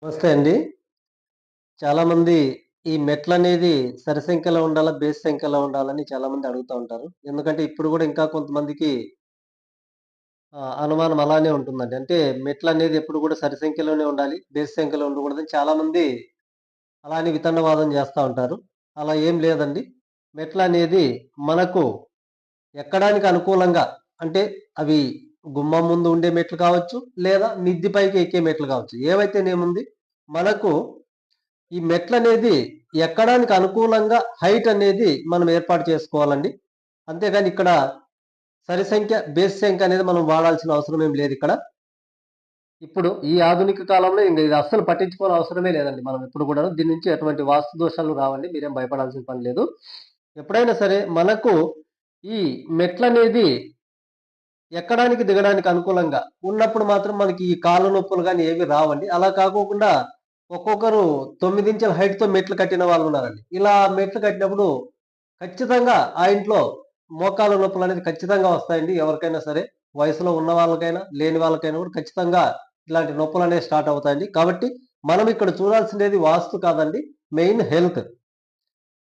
నమస్తే అండి. చాలామంది ఈ మెట్లనేది సరిసంఖ్యలో ఉండాలా? బేస్ సంఖ్యలో ఉండాలని చాలామంది అడుగుతా ఉంటారు. ఎందుకంటే ఇప్పుడు గూడా ఇంకా కొంతమందికి అనుమానం అలానే ఉంటుందండి. అంటే మెట్లనేది ఎప్పుడు గూడా సరి సంఖ్యలోనే ఉండాలి. బేస్ సంఖ్యలో ఉండకూడదని చాలామంది అలా అని వితండవాదం జేస్తా ఉంటారు. అలా ఏం లేదండి. మెట్లనేది మనకు ఎక్కడానికి అనుకూలంగా అంటే అవి గుమ్మం ముందు ఉండే మెట్లు కావచ్చు, లేదా మిద్ది పైకి ఎక్కే మెట్లు కావచ్చు. ఏవైతేనేముంది మనకు ఈ మెట్లనేది ఎక్కడానికి అనుకూలంగా హైట్ అనేది మనం ఏర్పాటు చేసుకోవాలండి. అంతేగాని ఇక్కడ సరి సంఖ్య, బేస్ సంఖ్య అనేది మనం వాడాల్సిన అవసరం ఏం లేదిక్కడ. ఇప్పుడు ఈ ఆధునిక కాలంలో ఇంక ఇది అస్సలు పట్టించుకోని అవసరమే లేదండి మనం ఎప్పుడు గూడాను. దీని నుంచి ఎటువంటి వాస్తు దోషాలు రావండి. మీరేం భయపడాల్సిన పని లేదు. ఎప్పుడైనా సరే మనకు ఈ మెట్లనేది ఎక్కడానికి, దిగడానికి అనుకూలంగా ఉన్నప్పుడు మాత్రం మనకి ఈ కాళ్ళ నొప్పులు గాని ఏవి రావండి. అలా కాకోకుండా ఒక్కొక్కరు 9 ఇంచుల హైట్‌తో మెట్లు కట్టిన వాళ్ళున్నారండి. ఇలా మెట్లు కట్టినప్పుడు ఖచ్చితంగా ఆ ఇంట్లో మోకాళ్ళ నొప్పులనేది ఖచ్చితంగా వస్తాయండి. ఎవరికైనా సరే. వయసులో ఉన్న వాళ్ళకైనా, లేని వాళ్ళకైనా కూడా ఖచ్చితంగా ఇలాంటి నొప్పులనేవి స్టార్ట్ అవుతాయండి. కాబట్టి మనం ఇక్కడ చూడాల్సిందేది వాస్తు కాదండి. Main health.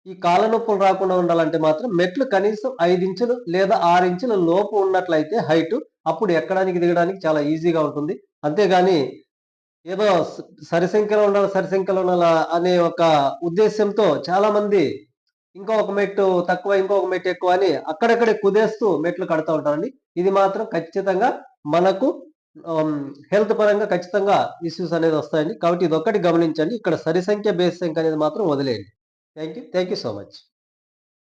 ఈ కాళ్ళ నొప్పులు రాకుండా ఉండాలంటే మాత్రం మెట్లు కనీసం 5 ఇంచులు లేదా 6 ఇంచుల లోపు ఉన్నట్లయితే హైటు అప్పుడు ఎక్కడానికి, దిగడానికి చాలా ఈజీగా ఉంటుంది. అంతేగాని ఏదో సరి సంఖ్యలో ఉండాలి, సరి సంఖ్యలో ఉండాలా అనే ఒక ఉద్దేశ్యంతో చాలామంది ఇంకొక మెట్టు తక్కువ, ఇంకొక మెట్టు ఎక్కువ అని అక్కడక్కడే కుదేస్తూ మెట్లు కడతా ఉంటారండి. ఇది మాత్రం ఖచ్చితంగా మనకు ఆహ్, హెల్త్ పరంగా ఖచ్చితంగా ఇష్యూస్ అనేది వస్తాయండి. కాబట్టి ఇదొక్కటి గమనించండి. ఇక్కడ సరి సంఖ్య, బేస్ సంఖ్య అనేది మాత్రం వదిలేయండి. Thank you. Thank you so much.